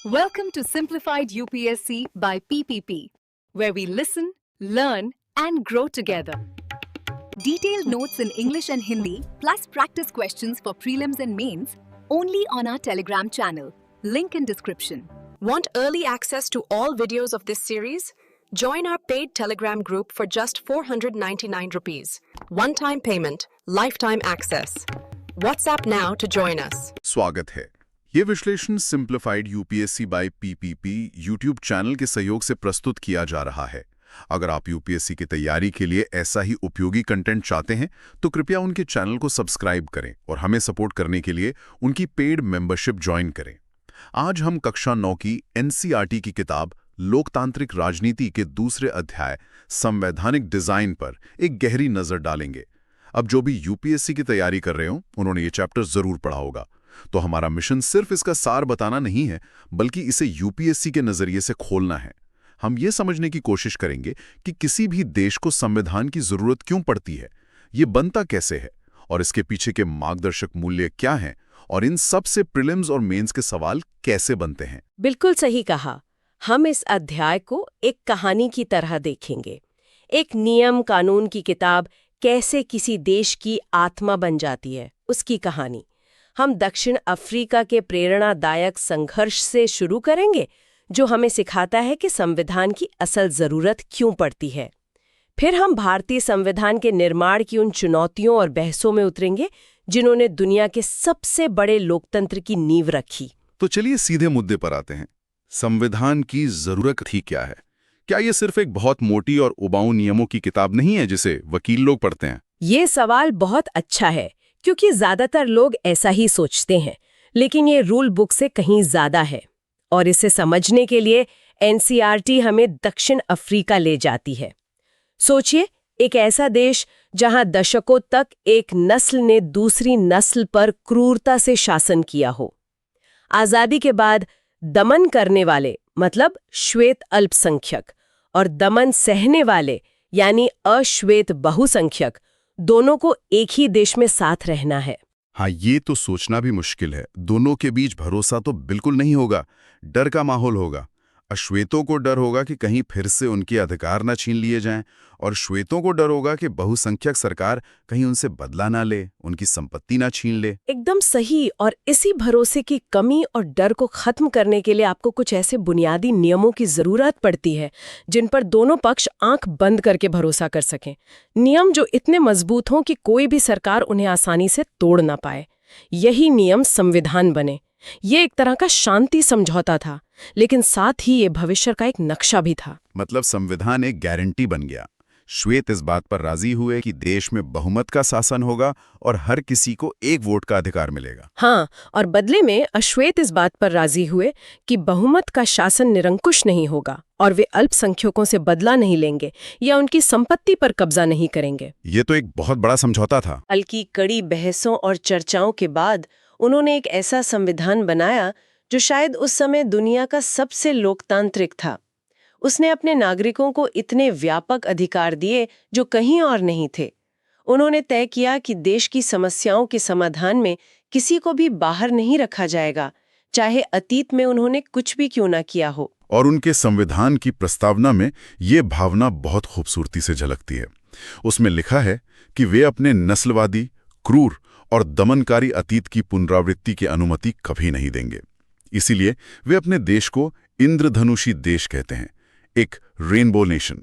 Welcome to Simplified UPSC by PPP, where we listen, learn, and grow together. Detailed notes in English and Hindi, plus practice questions for prelims and mains, only on our Telegram channel. Link in description. Want early access to all videos of this series? Join our paid Telegram group for just 499 rupees. One-time payment, lifetime access. WhatsApp now to join us. स्वागत है। ये विश्लेषण simplified UPSC by PPP YouTube channel के सहयोग से प्रस्तुत किया जा रहा है। अगर आप यूपीएससी की तैयारी के लिए ऐसा ही उपयोगी कंटेंट चाहते हैं तो कृपया उनके चैनल को सब्सक्राइब करें और हमें सपोर्ट करने के लिए उनकी पेड मेंबरशिप ज्वाइन करें। आज हम कक्षा 9 की एनसीईआरटी की किताब लोकतांत्रिक राजनीति के दूसरे अध्याय संवैधानिक डिजाइन पर एक गहरी नजर डालेंगे। अब जो भी यूपीएससी की तैयारी कर रहे हो उन्होंने ये चैप्टर जरूर पढ़ा होगा, तो हमारा मिशन सिर्फ इसका सार बताना नहीं है बल्कि इसे यूपीएससी के नजरिए से खोलना है। हम ये समझने की कोशिश करेंगे कि किसी भी देश को संविधान की जरूरत क्यों पड़ती है, ये बनता कैसे है और इसके पीछे के मार्गदर्शक मूल्य क्या हैं और इन सब से प्रीलिम्स और मेंस के सवाल कैसे बनते हैं। बिल्कुल सही कहा। हम इस अध्याय को एक कहानी की तरह देखेंगे। एक नियम कानून की किताब कैसे किसी देश की आत्मा बन जाती है, उसकी कहानी। हम दक्षिण अफ्रीका के प्रेरणादायक संघर्ष से शुरू करेंगे, जो हमें सिखाता है कि संविधान की असल जरूरत क्यों पड़ती है। फिर हम भारतीय संविधान के निर्माण की उन चुनौतियों और बहसों में उतरेंगे जिन्होंने दुनिया के सबसे बड़े लोकतंत्र की नींव रखी। तो चलिए सीधे मुद्दे पर आते हैं। संविधान की जरूरत ही क्या है? क्या ये सिर्फ एक बहुत मोटी और उबाऊ नियमों की किताब नहीं है जिसे वकील लोग पढ़ते हैं? ये सवाल बहुत अच्छा है, क्योंकि ज्यादातर लोग ऐसा ही सोचते हैं, लेकिन ये रूल बुक से कहीं ज्यादा है। और इसे समझने के लिए एनसीईआरटी हमें दक्षिण अफ्रीका ले जाती है। सोचिए, एक ऐसा देश जहां दशकों तक एक नस्ल ने दूसरी नस्ल पर क्रूरता से शासन किया हो। आजादी के बाद दमन करने वाले मतलब श्वेत अल्पसंख्यक और दमन सहने वाले यानी अश्वेत बहुसंख्यक दोनों को एक ही देश में साथ रहना है। हाँ, ये तो सोचना भी मुश्किल है। दोनों के बीच भरोसा तो बिल्कुल नहीं होगा, डर का माहौल होगा। अश्वेतों को डर होगा कि कहीं फिर से उनके अधिकार न छीन लिए जाएं, और श्वेतों को डर होगा कि बहुसंख्यक सरकार कहीं उनसे बदला ना ले, उनकी संपत्ति ना छीन ले। एकदम सही। और इसी भरोसे की कमी और डर को खत्म करने के लिए आपको कुछ ऐसे बुनियादी नियमों की जरूरत पड़ती है जिन पर दोनों पक्ष आंख बंद करके भरोसा कर सकें। नियम जो इतने मजबूत हों कि कोई भी सरकार उन्हें आसानी से तोड़ ना पाए। यही नियम संविधान बने। ये एक तरह का शांति समझौता था, लेकिन साथ ही ये भविष्य का एक नक्शा भी था। मतलब संविधान एक गारंटी बन गया। श्वेत इस बात पर राजी हुए कि देश में बहुमत का शासन होगा और हर किसी को एक वोट का अधिकार मिलेगा। हाँ, और बदले में अश्वेत इस बात पर राजी हुए कि बहुमत का शासन निरंकुश नहीं होगा और वे अल्पसंख्यकों से बदला नहीं लेंगे या उनकी संपत्ति पर कब्जा नहीं करेंगे। ये तो एक बहुत बड़ा समझौता था। हल्की कड़ी बहसों और चर्चाओं के बाद उन्होंने एक ऐसा संविधान बनाया जो शायद उस समय दुनिया का सबसे लोकतांत्रिक था। उसने अपने नागरिकों को इतने व्यापक अधिकार दिए जो कहीं और नहीं थे। उन्होंने तय किया कि देश की समस्याओं के समाधान में किसी को भी बाहर नहीं रखा जाएगा, चाहे अतीत में उन्होंने कुछ भी क्यों ना किया हो। और उनके संविधान की प्रस्तावना में ये भावना बहुत खूबसूरती से झलकती है। उसमें लिखा है कि वे अपने नस्लवादी, क्रूर और दमनकारी अतीत की पुनरावृत्ति की अनुमति कभी नहीं देंगे। इसीलिए वे अपने देश को इंद्रधनुषी देश कहते हैं, एक रेनबो नेशन।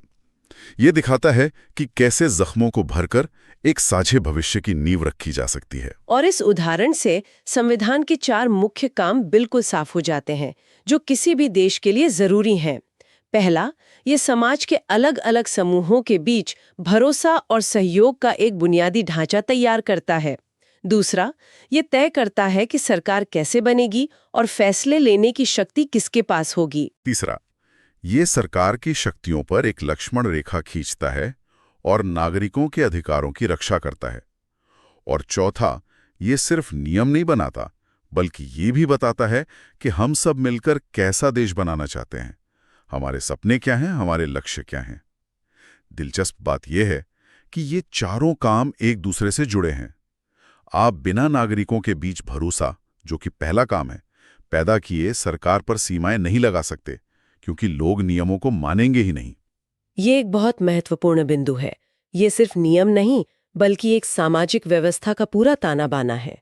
ये दिखाता है कि कैसे जख्मों को भरकर एक साझे भविष्य की नींव रखी जा सकती है। और इस उदाहरण से संविधान के 4 मुख्य काम बिल्कुल साफ हो जाते हैं जो किसी भी देश के लिए जरूरी हैं। पहला, ये समाज के अलग अलग समूहों के बीच भरोसा और सहयोग का एक बुनियादी ढांचा तैयार करता है। दूसरा, ये तय करता है कि सरकार कैसे बनेगी और फैसले लेने की शक्ति किसके पास होगी। तीसरा, ये सरकार की शक्तियों पर एक लक्ष्मण रेखा खींचता है और नागरिकों के अधिकारों की रक्षा करता है। और चौथा, ये सिर्फ नियम नहीं बनाता बल्कि ये भी बताता है कि हम सब मिलकर कैसा देश बनाना चाहते हैं, हमारे सपने क्या हैं, हमारे लक्ष्य क्या हैं। दिलचस्प बात यह है कि ये चारों काम एक दूसरे से जुड़े हैं। आप बिना नागरिकों के बीच भरोसा, जो कि पहला काम है, पैदा किए सरकार पर सीमाएं नहीं लगा सकते, क्योंकि लोग नियमों को मानेंगे ही नहीं। ये एक बहुत महत्वपूर्ण बिंदु है। ये सिर्फ नियम नहीं, बल्कि एक सामाजिक व्यवस्था का पूरा ताना बाना है।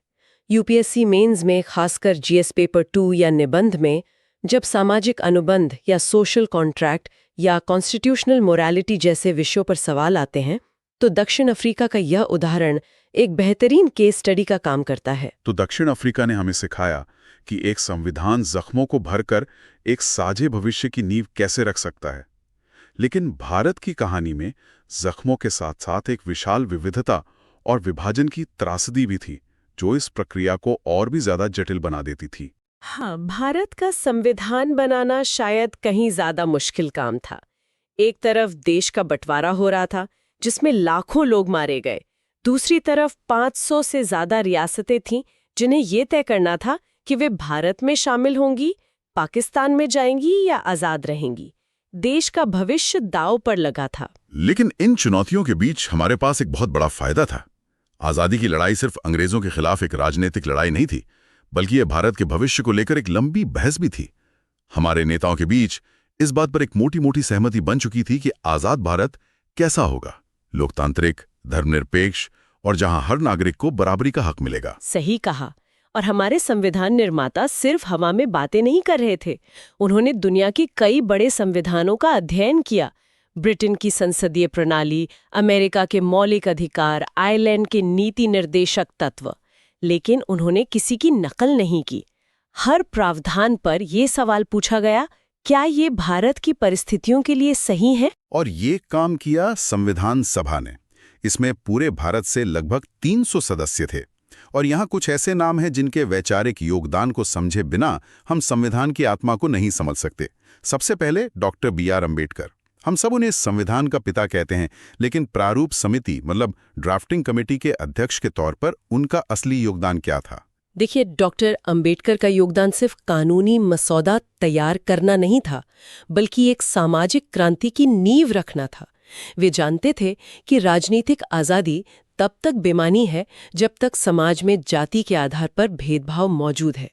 यूपीएससी मेंस में, खासकर जीएस पेपर 2 या निबंध में, जब सामाजिक अनुबंध या सोशल कॉन्ट्रैक्ट या कॉन्स्टिट्यूशनल मोरालिटी जैसे विषयों पर सवाल आते हैं, तो दक्षिण अफ्रीका का यह उदाहरण एक बेहतरीन केस स्टडी का काम करता है। तो दक्षिण अफ्रीका ने हमें सिखाया कि एक संविधान जख्मों को भरकर एक साझे भविष्य की नींव कैसे रख सकता है। लेकिन भारत की कहानी में जख्मों के साथ साथ एक विशाल विविधता और विभाजन की त्रासदी भी थी, जो इस प्रक्रिया को और भी ज्यादा जटिल बना देती थी। हाँ, भारत का संविधान बनाना शायद कहीं ज्यादा मुश्किल काम था। एक तरफ देश का बंटवारा हो रहा था, जिसमें लाखों लोग मारे गए। दूसरी तरफ 500 से ज्यादा रियासतें थीं, जिन्हें ये तय करना था कि वे भारत में शामिल होंगी, पाकिस्तान में जाएंगी या आजाद रहेंगी। देश का भविष्य दांव पर लगा था। लेकिन इन चुनौतियों के बीच हमारे पास एक बहुत बड़ा फायदा था। आजादी की लड़ाई सिर्फ अंग्रेजों के खिलाफ एक राजनीतिक लड़ाई नहीं थी, बल्कि यह भारत के भविष्य को लेकर एक लंबी बहस भी थी। हमारे नेताओं के बीच इस बात पर एक मोटी मोटी सहमति बन चुकी थी कि आजाद भारत कैसा होगा, लोकतांत्रिक, धर्मनिरपेक्ष और जहां हर नागरिक को बराबरी का हक मिलेगा। सही कहा। और हमारे संविधान निर्माता सिर्फ हवा में बातें नहीं कर रहे थे। उन्होंने दुनिया के कई बड़े संविधानों का अध्ययन किया। ब्रिटेन की संसदीय प्रणाली, अमेरिका के मौलिक अधिकार, आयरलैंड के नीति निर्देशक तत्व। लेकिन उन्होंने किसी की नकल नहीं की। हर प्रावधान पर यह सवाल पूछा गया, क्या ये भारत की परिस्थितियों के लिए सही है? और ये काम किया संविधान सभा ने। इसमें पूरे भारत से लगभग 300 सदस्य थे। और यहाँ कुछ ऐसे नाम हैं जिनके वैचारिक योगदान को समझे बिना हम संविधान की आत्मा को नहीं समझ सकते। सबसे पहले डॉक्टर BR अम्बेडकर। हम सब उन्हें संविधान का पिता कहते हैं, लेकिन प्रारूप समिति मतलब ड्राफ्टिंग कमेटी के अध्यक्ष के तौर पर उनका असली योगदान क्या था? देखिए, डॉक्टर अंबेडकर का योगदान सिर्फ कानूनी मसौदा तैयार करना नहीं था, बल्कि एक सामाजिक क्रांति की नींव रखना था। वे जानते थे कि राजनीतिक आज़ादी तब तक बेमानी है जब तक समाज में जाति के आधार पर भेदभाव मौजूद है।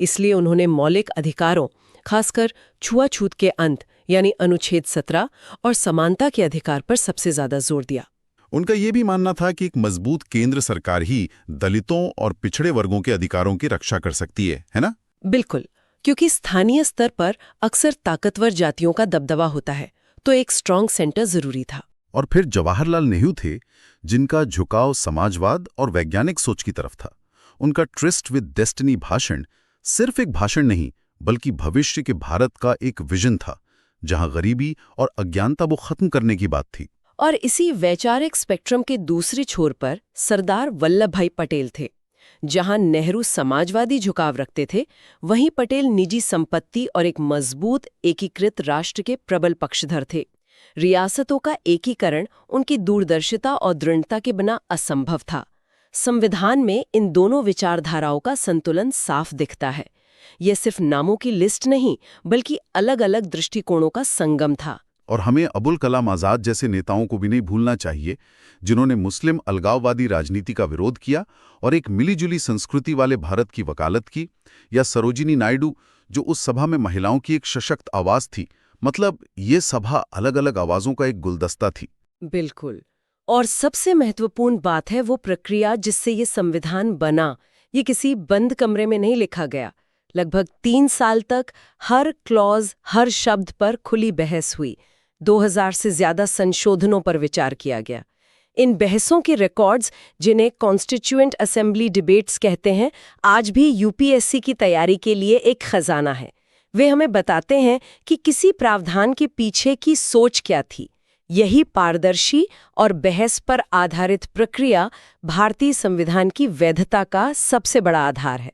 इसलिए उन्होंने मौलिक अधिकारों, खासकर छुआछूत के अंत यानी अनुच्छेद 17 और समानता के अधिकार पर सबसे ज्यादा जोर दिया। उनका यह भी मानना था कि एक मजबूत केंद्र सरकार ही दलितों और पिछड़े वर्गों के अधिकारों की रक्षा कर सकती है ना? बिल्कुल, क्योंकि स्थानीय स्तर पर अक्सर ताकतवर जातियों का दबदबा होता है, तो एक स्ट्रांग सेंटर जरूरी था। और फिर जवाहरलाल नेहरू थे, जिनका झुकाव समाजवाद और वैज्ञानिक सोच की तरफ था। उनका ट्रिस्ट विद डेस्टिनी भाषण सिर्फ एक भाषण नहीं, बल्कि भविष्य के भारत का एक विजन था, जहां गरीबी और अज्ञानता वो खत्म करने की बात थी। और इसी वैचारिक स्पेक्ट्रम के दूसरे छोर पर सरदार वल्लभ भाई पटेल थे। जहां नेहरू समाजवादी झुकाव रखते थे, वहीं पटेल निजी संपत्ति और एक मजबूत एकीकृत राष्ट्र के प्रबल पक्षधर थे। रियासतों का एकीकरण उनकी दूरदर्शिता और दृढ़ता के बिना असंभव था। संविधान में इन दोनों विचारधाराओं का संतुलन साफ दिखता है। यह सिर्फ नामों की लिस्ट नहीं, बल्कि अलग-अलग दृष्टिकोणों का संगम था। और हमें अबुल कलाम आजाद जैसे नेताओं को भी नहीं भूलना चाहिए, जिन्होंने मुस्लिम अलगाववादी राजनीति का विरोध किया और एक मिलीजुली संस्कृति वाले भारत की वकालत की, या सरोजिनी नायडू, जो उस सभा में महिलाओं की एक सशक्त आवाज थी। मतलब ये सभा अलग अलग आवाजों का एक गुलदस्ता थी। बिल्कुल। और सबसे महत्वपूर्ण बात है वो प्रक्रिया जिससे ये संविधान बना। ये किसी बंद कमरे में नहीं लिखा गया। लगभग 3 साल तक हर क्लॉज, हर शब्द पर खुली बहस हुई। 2000 से ज्यादा संशोधनों पर विचार किया गया। इन बहसों के रिकॉर्ड्स, जिन्हें कॉन्स्टिट्यूएंट असेंबली डिबेट्स कहते हैं, आज भी यूपीएससी की तैयारी के लिए एक खजाना है। वे हमें बताते हैं कि किसी प्रावधान के पीछे की सोच क्या थी। यही पारदर्शी और बहस पर आधारित प्रक्रिया भारतीय संविधान की वैधता का सबसे बड़ा आधार है।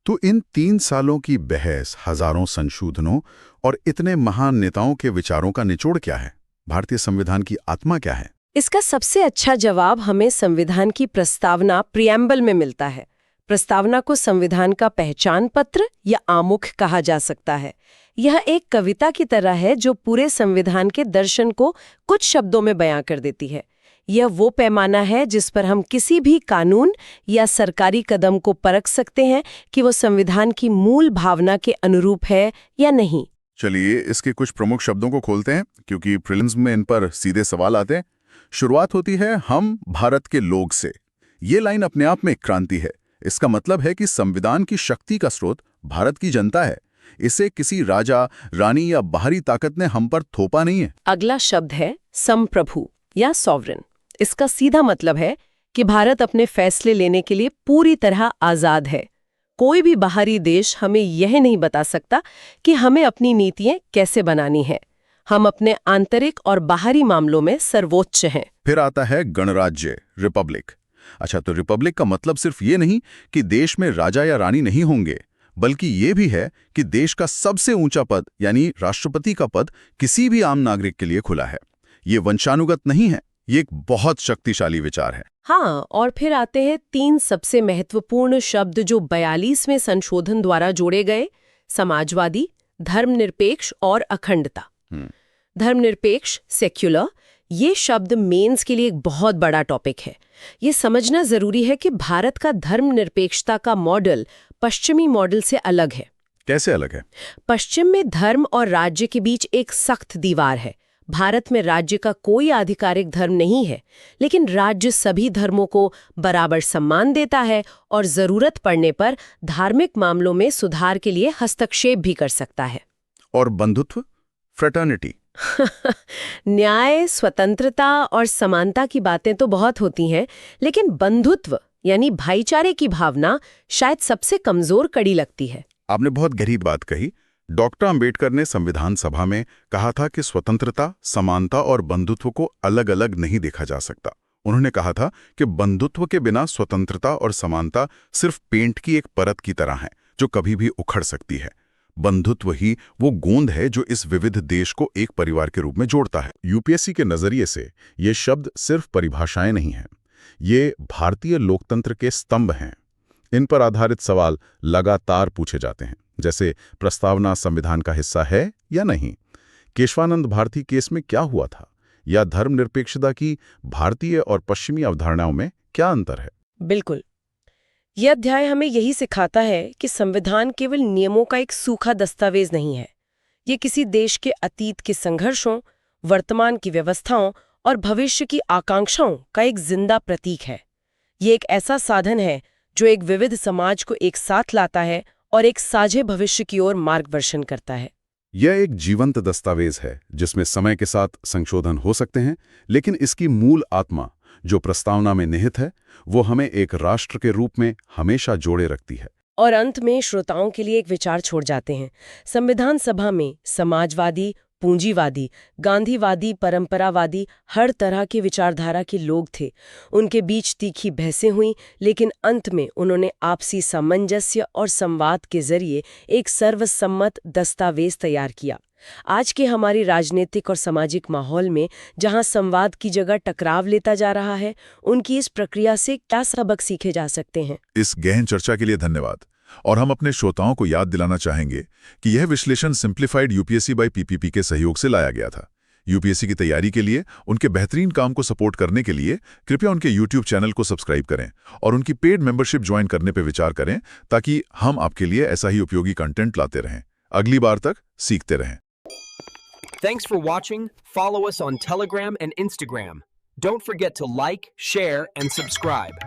तो इन 3 सालों की बहस, हजारों संशोधनों और इतने महान नेताओं के विचारों का निचोड़ क्या है? भारतीय संविधान की आत्मा क्या है? इसका सबसे अच्छा जवाब हमें संविधान की प्रस्तावना प्रिएम्बल में मिलता है। प्रस्तावना को संविधान का पहचान पत्र या आमुख कहा जा सकता है। यह एक कविता की तरह है जो पूरे संविधान के दर्शन को कुछ शब्दों में बयां कर देती है। यह वो पैमाना है जिस पर हम किसी भी कानून या सरकारी कदम को परख सकते हैं कि वो संविधान की मूल भावना के अनुरूप है या नहीं। चलिए इसके कुछ प्रमुख शब्दों को खोलते हैं, क्योंकि प्रीलिम्स में इन पर सीधे सवाल आते हैं। शुरुआत होती है हम भारत के लोग से। ये लाइन अपने आप में एक क्रांति है। इसका मतलब है कि संविधान की शक्ति का स्रोत भारत की जनता है। इसे किसी राजा, रानी या बाहरी ताकत ने हम पर थोपा नहीं है। अगला शब्द है संप्रभु या सॉवरेन। इसका सीधा मतलब है कि भारत अपने फैसले लेने के लिए पूरी तरह आजाद है। कोई भी बाहरी देश हमें यह नहीं बता सकता कि हमें अपनी नीतियां कैसे बनानी है। हम अपने आंतरिक और बाहरी मामलों में सर्वोच्च हैं। फिर आता है गणराज्य, रिपब्लिक। अच्छा, तो रिपब्लिक का मतलब सिर्फ ये नहीं कि देश में राजा या रानी नहीं होंगे, बल्कि ये भी है कि देश का सबसे ऊंचा पद यानी राष्ट्रपति का पद किसी भी आम नागरिक के लिए खुला है। ये वंशानुगत नहीं है, ये एक बहुत शक्तिशाली विचार है। हाँ, और फिर आते हैं 3 सबसे महत्वपूर्ण शब्द जो 42वें संशोधन द्वारा जोड़े गए: समाजवादी, धर्मनिरपेक्ष और अखंडता। धर्मनिरपेक्ष, सेक्युलर, ये शब्द मेंस के लिए एक बहुत बड़ा टॉपिक है। ये समझना जरूरी है कि भारत का धर्मनिरपेक्षता का मॉडल पश्चिमी मॉडल से अलग है। कैसे अलग है? पश्चिम में धर्म और राज्य के बीच एक सख्त दीवार है। भारत में राज्य का कोई आधिकारिक धर्म नहीं है, लेकिन राज्य सभी धर्मों को बराबर सम्मान देता है और जरूरत पड़ने पर धार्मिक मामलों में सुधार के लिए हस्तक्षेप भी कर सकता है। और बंधुत्व, फ्रेटर्निटी। न्याय, स्वतंत्रता और समानता की बातें तो बहुत होती हैं, लेकिन बंधुत्व यानी भाईचारे की भावना शायद सबसे कमजोर कड़ी लगती है। आपने बहुत गहरी बात कही। डॉक्टर अंबेडकर ने संविधान सभा में कहा था कि स्वतंत्रता, समानता और बंधुत्व को अलग अलग नहीं देखा जा सकता। उन्होंने कहा था कि बंधुत्व के बिना स्वतंत्रता और समानता सिर्फ पेंट की एक परत की तरह है जो कभी भी उखड़ सकती है। बंधुत्व ही वो गोंद है जो इस विविध देश को एक परिवार के रूप में जोड़ता है। यूपीएससी के नजरिए से ये शब्द सिर्फ परिभाषाएं नहीं हैं, ये भारतीय लोकतंत्र के स्तंभ हैं। इन पर आधारित सवाल लगातार पूछे जाते हैं, जैसे प्रस्तावना संविधान का हिस्सा है या नहीं, केशवानंद भारती केस में क्या हुआ था, या धर्मनिरपेक्षता की भारतीय और पश्चिमी अवधारणाओं में क्या अंतर है। बिल्कुल, यह अध्याय हमें यही सिखाता है कि संविधान केवल नियमों का एक सूखा दस्तावेज नहीं है। ये किसी देश के अतीत के संघर्षों, वर्तमान की व्यवस्थाओं और भविष्य की आकांक्षाओं का एक जिंदा प्रतीक है। ये एक ऐसा साधन है जो एक विविध समाज को एक साथ लाता है और एक साझे भविष्य की ओर मार्गदर्शन करता है। यह एक जीवंत दस्तावेज है जिसमें समय के साथ संशोधन हो सकते हैं, लेकिन इसकी मूल आत्मा जो प्रस्तावना में निहित है वो हमें एक राष्ट्र के रूप में हमेशा जोड़े रखती है। और अंत में श्रोताओं के लिए एक विचार छोड़ जाते हैं। संविधान सभा में समाजवादी, पूंजीवादी, गांधीवादी, परंपरावादी, हर तरह की विचारधारा के लोग थे। उनके बीच तीखी बहसें हुई, लेकिन अंत में उन्होंने आपसी सामंजस्य और संवाद के जरिए एक सर्वसम्मत दस्तावेज तैयार किया। आज के हमारी राजनीतिक और सामाजिक माहौल में जहां संवाद की जगह टकराव लेता जा रहा है, उनकी इस प्रक्रिया से क्या सबक सीखे जा सकते हैं? इस गहन चर्चा के लिए धन्यवाद। और हम अपने श्रोताओं को याद दिलाना चाहेंगे कि यह विश्लेषण सिंप्लीफाइड यूपीएससी बाय पीपीपी के सहयोग से लाया गया था। यूपीएससी की तैयारी के लिए उनके बेहतरीन काम को सपोर्ट करने के लिए कृपया उनके यूट्यूब चैनल को सब्सक्राइब करें और उनकी पेड मेंबरशिप ज्वाइन करने पर विचार करें, ताकि हम आपके लिए ऐसा ही उपयोगी कंटेंट लाते रहें। अगली बार तक सीखते रहें। Thanks for watching. Follow us on Telegram and Instagram. Don't forget to like, share, and subscribe.